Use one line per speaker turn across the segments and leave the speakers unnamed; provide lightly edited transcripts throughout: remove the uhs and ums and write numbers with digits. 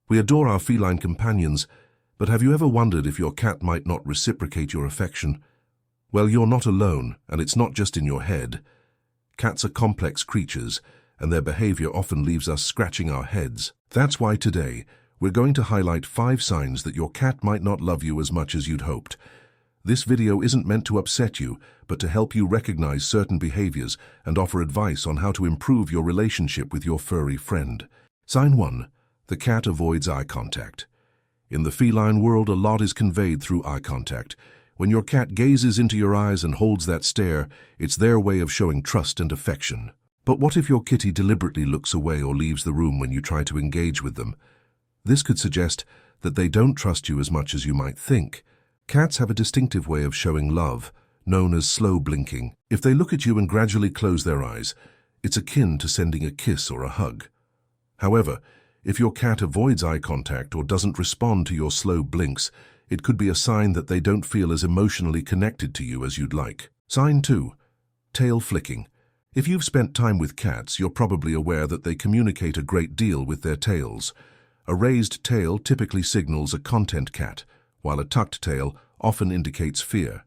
We adore our feline companions, but have you ever wondered if your cat might not reciprocate your affection? Well, you're not alone, and it's not just in your head. Cats are complex creatures, and their behavior often leaves us scratching our heads. That's why today, we're going to highlight 5 signs that your cat might not love you as much as you'd hoped. This video isn't meant to upset you, but to help you recognize certain behaviors and offer advice on how to improve your relationship with your furry friend. Sign 1. The cat avoids eye contact. In the feline world, a lot is conveyed through eye contact. When your cat gazes into your eyes and holds that stare, it's their way of showing trust and affection. But what if your kitty deliberately looks away or leaves the room when you try to engage with them? This could suggest that they don't trust you as much as you might think. Cats have a distinctive way of showing love, known as slow blinking. If they look at you and gradually close their eyes, it's akin to sending a kiss or a hug. However, if your cat avoids eye contact or doesn't respond to your slow blinks, it could be a sign that they don't feel as emotionally connected to you as you'd like. Sign 2. Tail flicking. If you've spent time with cats, you're probably aware that they communicate a great deal with their tails. A raised tail typically signals a content cat, while a tucked tail often indicates fear.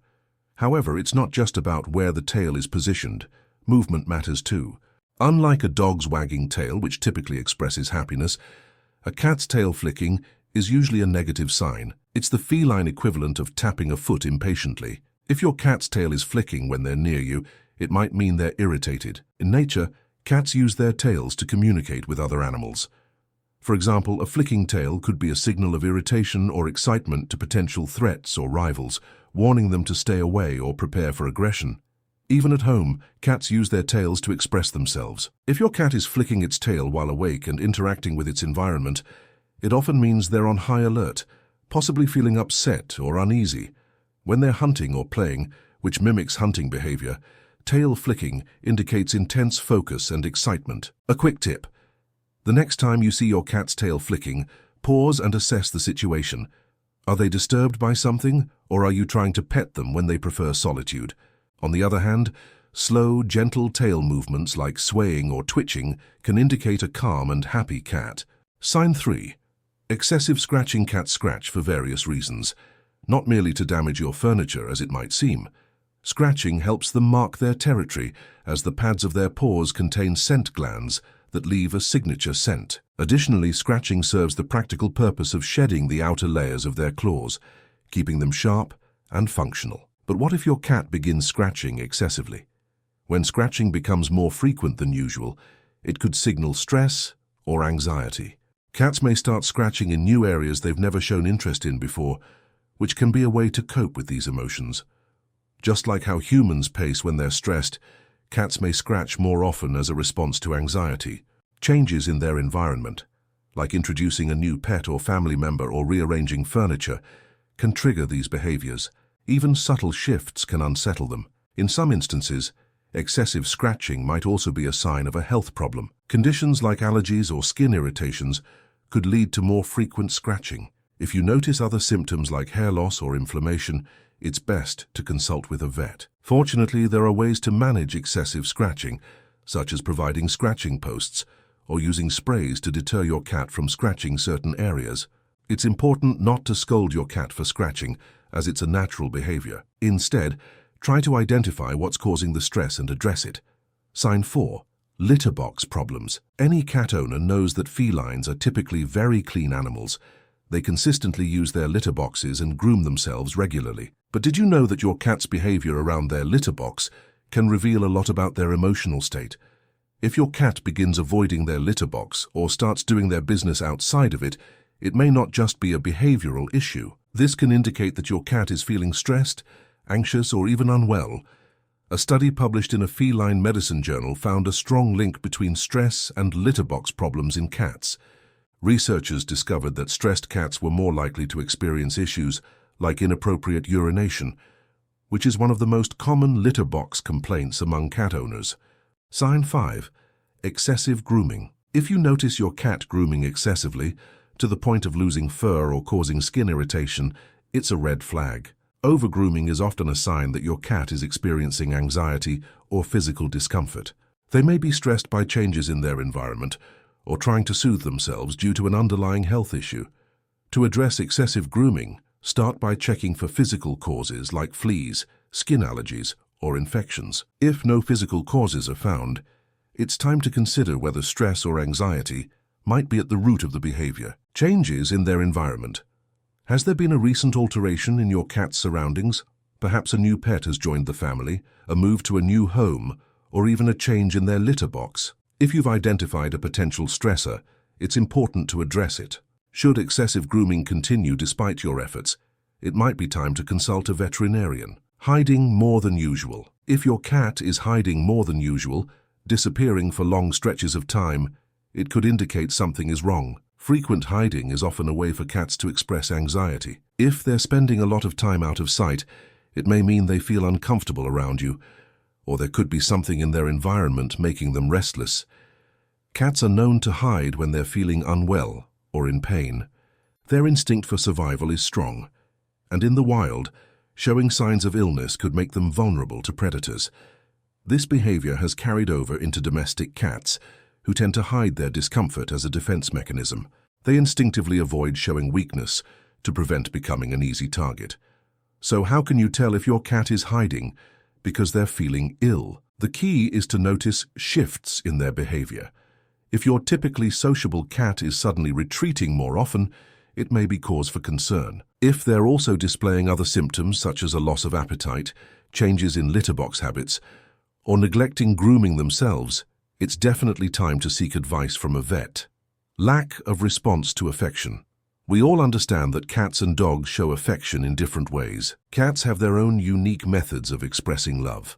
However, it's not just about where the tail is positioned. Movement matters too. Unlike a dog's wagging tail, which typically expresses happiness, a cat's tail flicking is usually a negative sign. It's the feline equivalent of tapping a foot impatiently. If your cat's tail is flicking when they're near you, it might mean they're irritated. In nature, cats use their tails to communicate with other animals. For example, a flicking tail could be a signal of irritation or excitement to potential threats or rivals, warning them to stay away or prepare for aggression. Even at home, cats use their tails to express themselves. If your cat is flicking its tail while awake and interacting with its environment, it often means they're on high alert, possibly feeling upset or uneasy. When they're hunting or playing, which mimics hunting behavior, tail flicking indicates intense focus and excitement. A quick tip. The next time you see your cat's tail flicking, pause and assess the situation. Are they disturbed by something, or are you trying to pet them when they prefer solitude? On the other hand, slow, gentle tail movements like swaying or twitching can indicate a calm and happy cat. Sign 3. Excessive scratching. Cats scratch for various reasons, not merely to damage your furniture as it might seem. Scratching helps them mark their territory, as the pads of their paws contain scent glands that leave a signature scent. Additionally, scratching serves the practical purpose of shedding the outer layers of their claws, keeping them sharp and functional. But what if your cat begins scratching excessively? When scratching becomes more frequent than usual, it could signal stress or anxiety. Cats may start scratching in new areas they've never shown interest in before, which can be a way to cope with these emotions. Just like how humans pace when they're stressed, cats may scratch more often as a response to anxiety. Changes in their environment, like introducing a new pet or family member or rearranging furniture, can trigger these behaviors. Even subtle shifts can unsettle them. In some instances, excessive scratching might also be a sign of a health problem. Conditions like allergies or skin irritations could lead to more frequent scratching. If you notice other symptoms like hair loss or inflammation, it's best to consult with a vet. Fortunately, there are ways to manage excessive scratching, such as providing scratching posts or using sprays to deter your cat from scratching certain areas. It's important not to scold your cat for scratching, as it's a natural behavior. Instead, try to identify what's causing the stress and address it. Sign 4. Litter box problems. Any cat owner knows that felines are typically very clean animals. They consistently use their litter boxes and groom themselves regularly. But did you know that your cat's behavior around their litter box can reveal a lot about their emotional state? If your cat begins avoiding their litter box or starts doing their business outside of it, it may not just be a behavioral issue. This can indicate that your cat is feeling stressed, anxious, or even unwell. A study published in a feline medicine journal found a strong link between stress and litter box problems in cats. Researchers discovered that stressed cats were more likely to experience issues like inappropriate urination, which is one of the most common litter box complaints among cat owners. Sign 5. Excessive grooming. If you notice your cat grooming excessively, to the point of losing fur or causing skin irritation, it's a red flag. Overgrooming is often a sign that your cat is experiencing anxiety or physical discomfort. They may be stressed by changes in their environment, or trying to soothe themselves due to an underlying health issue. To address excessive grooming, start by checking for physical causes like fleas, skin allergies, or infections. If no physical causes are found, it's time to consider whether stress or anxiety might be at the root of the behavior. Changes in their environment. Has there been a recent alteration in your cat's surroundings? Perhaps a new pet has joined the family, a move to a new home, or even a change in their litter box. If you've identified a potential stressor, it's important to address it. Should excessive grooming continue despite your efforts, it might be time to consult a veterinarian. Hiding more than usual. If your cat is hiding more than usual, disappearing for long stretches of time, it could indicate something is wrong. Frequent hiding is often a way for cats to express anxiety. If they're spending a lot of time out of sight, it may mean they feel uncomfortable around you, or there could be something in their environment making them restless. Cats are known to hide when they're feeling unwell or in pain. Their instinct for survival is strong, and in the wild, showing signs of illness could make them vulnerable to predators. This behavior has carried over into domestic cats, who tend to hide their discomfort as a defense mechanism. They instinctively avoid showing weakness to prevent becoming an easy target. So how can you tell if your cat is hiding because they're feeling ill? The key is to notice shifts in their behavior. If your typically sociable cat is suddenly retreating more often, it may be cause for concern. If they're also displaying other symptoms such as a loss of appetite, changes in litter box habits, or neglecting grooming themselves, it's definitely time to seek advice from a vet. Lack of response to affection. We all understand that cats and dogs show affection in different ways. Cats have their own unique methods of expressing love.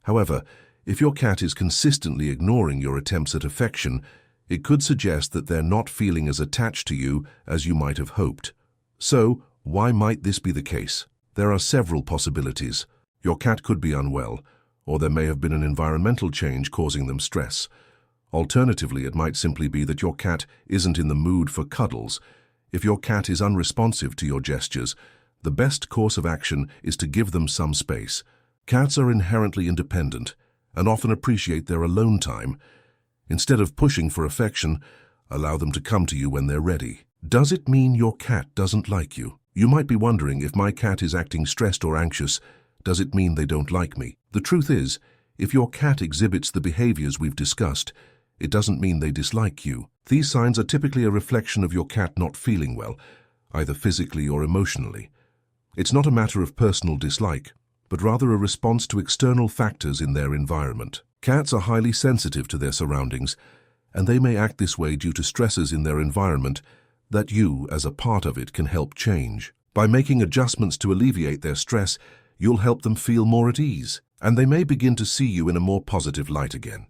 However, if your cat is consistently ignoring your attempts at affection, it could suggest that they're not feeling as attached to you as you might have hoped. So, why might this be the case? There are several possibilities. Your cat could be unwell, or there may have been an environmental change causing them stress. Alternatively, it might simply be that your cat isn't in the mood for cuddles. If your cat is unresponsive to your gestures, the best course of action is to give them some space. Cats are inherently independent and often appreciate their alone time. Instead of pushing for affection, allow them to come to you when they're ready. Does it mean your cat doesn't like you? You might be wondering, if my cat is acting stressed or anxious, does it mean they don't like me? The truth is, if your cat exhibits the behaviors we've discussed, it doesn't mean they dislike you. These signs are typically a reflection of your cat not feeling well, either physically or emotionally. It's not a matter of personal dislike, but rather a response to external factors in their environment. Cats are highly sensitive to their surroundings, and they may act this way due to stresses in their environment that you, as a part of it, can help change. By making adjustments to alleviate their stress, you'll help them feel more at ease, and they may begin to see you in a more positive light again.